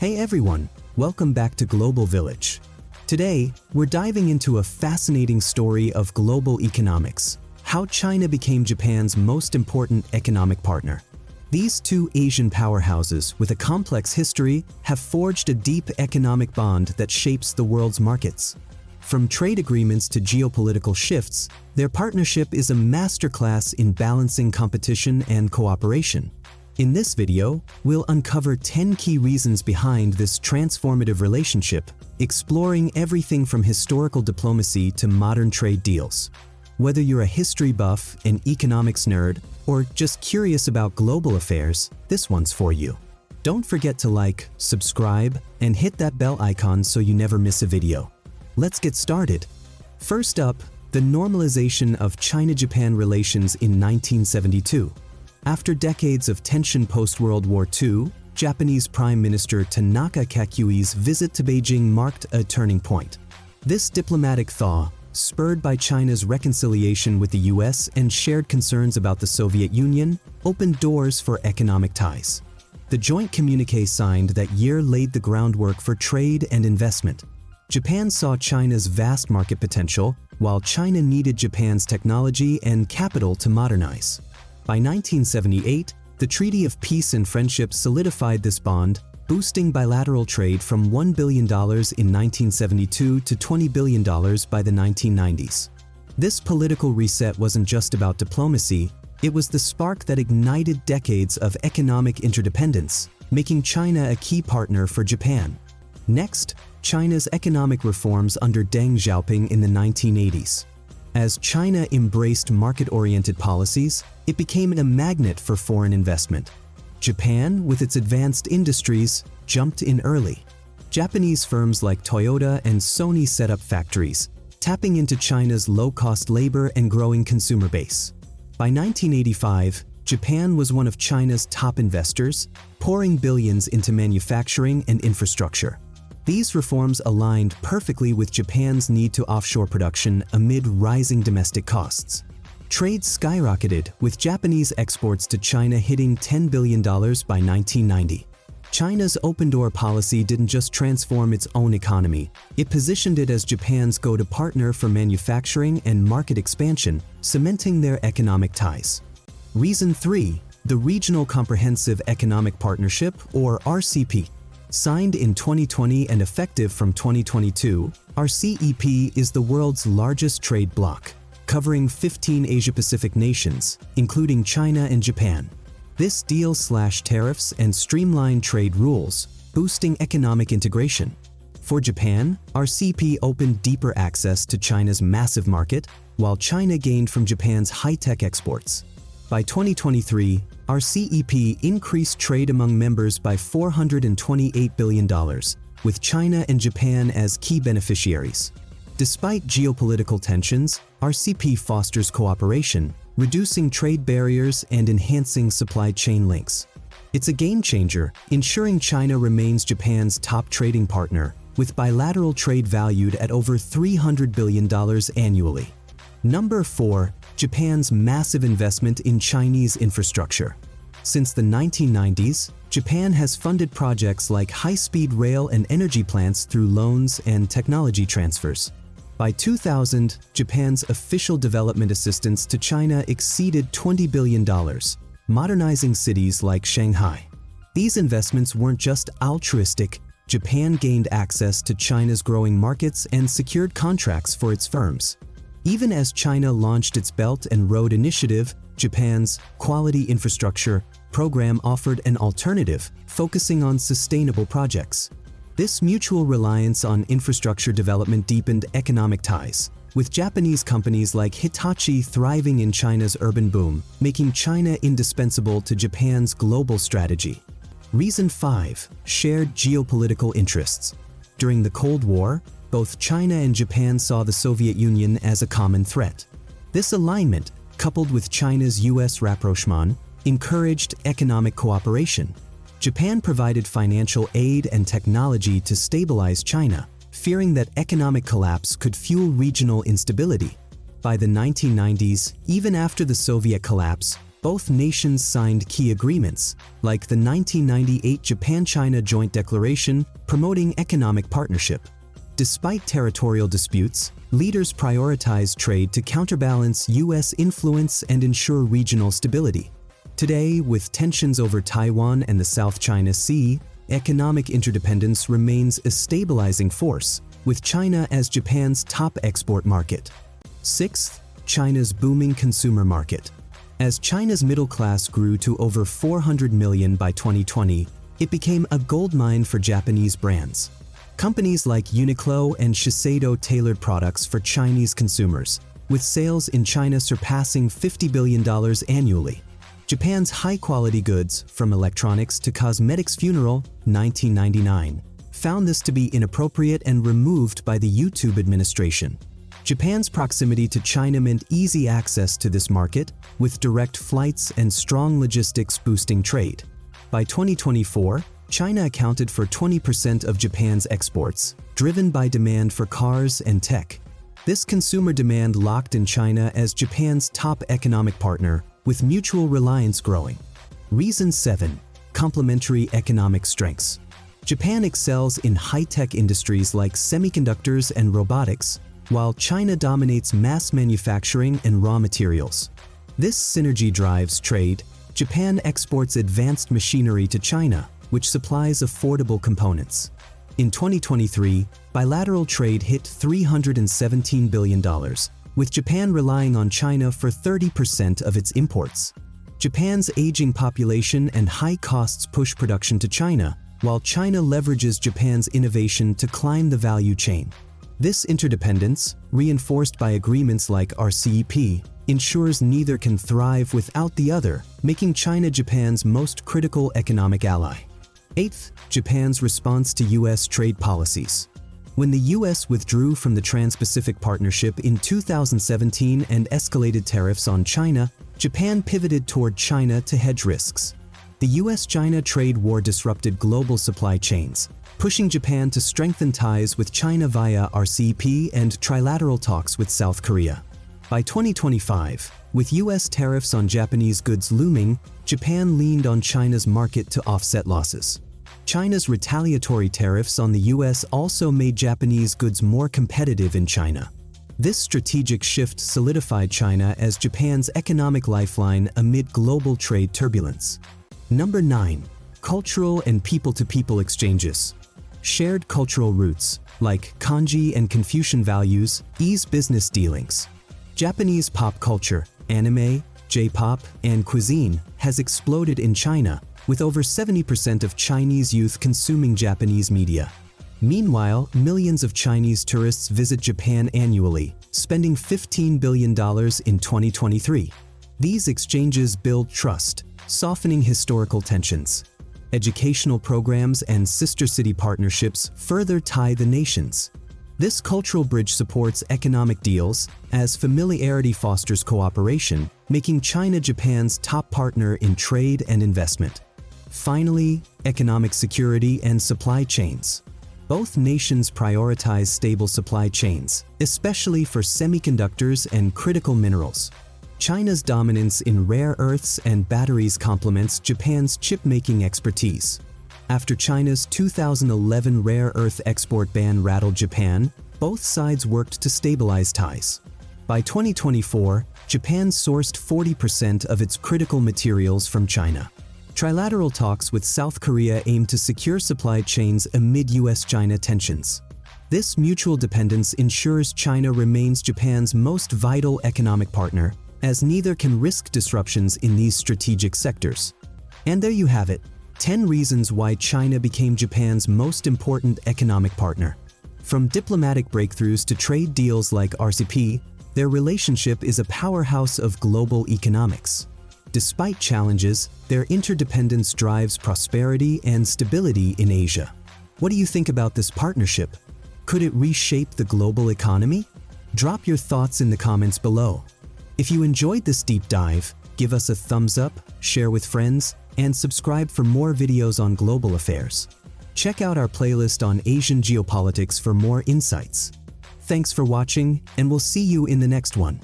Hey everyone, welcome back to Global Village. Today, we're diving into a fascinating story of global economics, how China became Japan's most important economic partner. These two Asian powerhouses with a complex history have forged a deep economic bond that shapes the world's markets. From trade agreements to geopolitical shifts, their partnership is a masterclass in balancing competition and cooperation. In this video, we'll uncover 10 key reasons behind this transformative relationship, exploring everything from historical diplomacy to modern trade deals. Whether you're a history buff, an economics nerd, or just curious about global affairs, this one's for you. Don't forget to like, subscribe, and hit that bell icon so you never miss a video. Let's get started. First up, the normalization of China-Japan relations in 1972. After decades of tension post-World War II, Japanese Prime Minister Tanaka Kakui's visit to Beijing marked a turning point. This diplomatic thaw, spurred by China's reconciliation with the US and shared concerns about the Soviet Union, opened doors for economic ties. The joint communiqué signed that year laid the groundwork for trade and investment. Japan saw China's vast market potential, while China needed Japan's technology and capital to modernize. By 1978, the Treaty of Peace and Friendship solidified this bond, boosting bilateral trade from $1 billion in 1972 to $20 billion by the 1990s. This political reset wasn't just about diplomacy, it was the spark that ignited decades of economic interdependence, making China a key partner for Japan. Next, China's economic reforms under Deng Xiaoping in the 1980s. As China embraced market-oriented policies, it became a magnet for foreign investment. Japan, with its advanced industries, jumped in early. Japanese firms like Toyota and Sony set up factories, tapping into China's low-cost labor and growing consumer base. By 1985, Japan was one of China's top investors, pouring billions into manufacturing and infrastructure. These reforms aligned perfectly with Japan's need to offshore production amid rising domestic costs. Trade skyrocketed, with Japanese exports to China hitting $10 billion by 1990. China's open-door policy didn't just transform its own economy, it positioned it as Japan's go-to partner for manufacturing and market expansion, cementing their economic ties. Reason 3. The Regional Comprehensive Economic Partnership, or RCEP. Signed in 2020 and effective from 2022, RCEP is the world's largest trade bloc, covering 15 Asia-Pacific nations, including China and Japan. This deal slashed tariffs and streamlined trade rules, boosting economic integration. For Japan, RCEP opened deeper access to China's massive market, while China gained from Japan's high-tech exports. By 2023, RCEP increased trade among members by $428 billion, with China and Japan as key beneficiaries. Despite geopolitical tensions, RCEP fosters cooperation, reducing trade barriers and enhancing supply chain links. It's a game-changer, ensuring China remains Japan's top trading partner, with bilateral trade valued at over $300 billion annually. Number 4. Japan's massive investment in Chinese infrastructure. Since the 1990s, Japan has funded projects like high-speed rail and energy plants through loans and technology transfers. By 2000, Japan's official development assistance to China exceeded $20 billion, modernizing cities like Shanghai. These investments weren't just altruistic, Japan gained access to China's growing markets and secured contracts for its firms. Even as China launched its Belt and Road Initiative, Japan's Quality Infrastructure program offered an alternative, focusing on sustainable projects. This mutual reliance on infrastructure development deepened economic ties, with Japanese companies like Hitachi thriving in China's urban boom, making China indispensable to Japan's global strategy. Reason 5. Shared geopolitical interests. During the Cold War, both China and Japan saw the Soviet Union as a common threat. This alignment, coupled with China's US rapprochement, encouraged economic cooperation. Japan provided financial aid and technology to stabilize China, fearing that economic collapse could fuel regional instability. By the 1990s, even after the Soviet collapse, Both nations signed key agreements, like the 1998 Japan-China Joint Declaration promoting economic partnership. Despite territorial disputes, leaders prioritized trade to counterbalance U.S. influence and ensure regional stability. Today, with tensions over Taiwan and the South China Sea, economic interdependence remains a stabilizing force, with China as Japan's top export market. Sixth, China's booming consumer market. As China's middle class grew to over 400 million by 2020, it became a goldmine for Japanese brands. Companies like Uniqlo and Shiseido tailored products for Chinese consumers, with sales in China surpassing $50 billion annually. Japan's high-quality goods, from electronics to cosmetics. Funeral, 1999, found this to be inappropriate and removed by the YouTube administration. Japan's proximity to China meant easy access to this market, with direct flights and strong logistics boosting trade. By 2024, China accounted for 20% of Japan's exports, driven by demand for cars and tech. This consumer demand locked in China as Japan's top economic partner, with mutual reliance growing. Reason 7. Complementary economic strengths. Japan excels in high-tech industries like semiconductors and robotics, while China dominates mass manufacturing and raw materials. This synergy drives trade. Japan exports advanced machinery to China, which supplies affordable components. In 2023, bilateral trade hit $317 billion, with Japan relying on China for 30% of its imports. Japan's aging population and high costs push production to China, while China leverages Japan's innovation to climb the value chain. This interdependence, reinforced by agreements like RCEP, ensures neither can thrive without the other, making China Japan's most critical economic ally. 8th, Japan's response to U.S. trade policies. When the U.S. withdrew from the Trans-Pacific Partnership in 2017 and escalated tariffs on China, Japan pivoted toward China to hedge risks. The U.S.-China trade war disrupted global supply chains, pushing Japan to strengthen ties with China via RCEP and trilateral talks with South Korea. By 2025, with U.S. tariffs on Japanese goods looming, Japan leaned on China's market to offset losses. China's retaliatory tariffs on the U.S. also made Japanese goods more competitive in China. This strategic shift solidified China as Japan's economic lifeline amid global trade turbulence. Number 9. Cultural and people-to-people exchanges. Shared cultural roots, like kanji and Confucian values, ease business dealings. Japanese pop culture, anime, J-pop, and cuisine has exploded in China, with over 70% of Chinese youth consuming Japanese media. Meanwhile, millions of Chinese tourists visit Japan annually, spending $15 billion in 2023. These exchanges build trust, softening historical tensions. Educational programs and sister city partnerships further tie the nations. This cultural bridge supports economic deals, as familiarity fosters cooperation, making China Japan's top partner in trade and investment. Finally, economic security and supply chains. Both nations prioritize stable supply chains, especially for semiconductors and critical minerals. China's dominance in rare earths and batteries complements Japan's chip-making expertise. After China's 2011 rare earth export ban rattled Japan, both sides worked to stabilize ties. By 2024, Japan sourced 40% of its critical materials from China. Trilateral talks with South Korea aim to secure supply chains amid U.S.-China tensions. This mutual dependence ensures China remains Japan's most vital economic partner, as neither can risk disruptions in these strategic sectors. And there you have it, 10 reasons why China became Japan's most important economic partner. From diplomatic breakthroughs to trade deals like RCEP, their relationship is a powerhouse of global economics. Despite challenges, their interdependence drives prosperity and stability in Asia. What do you think about this partnership? Could it reshape the global economy? Drop your thoughts in the comments below. If you enjoyed this deep dive, give us a thumbs up, share with friends, and subscribe for more videos on global affairs. Check out our playlist on Asian geopolitics for more insights. Thanks for watching, and we'll see you in the next one.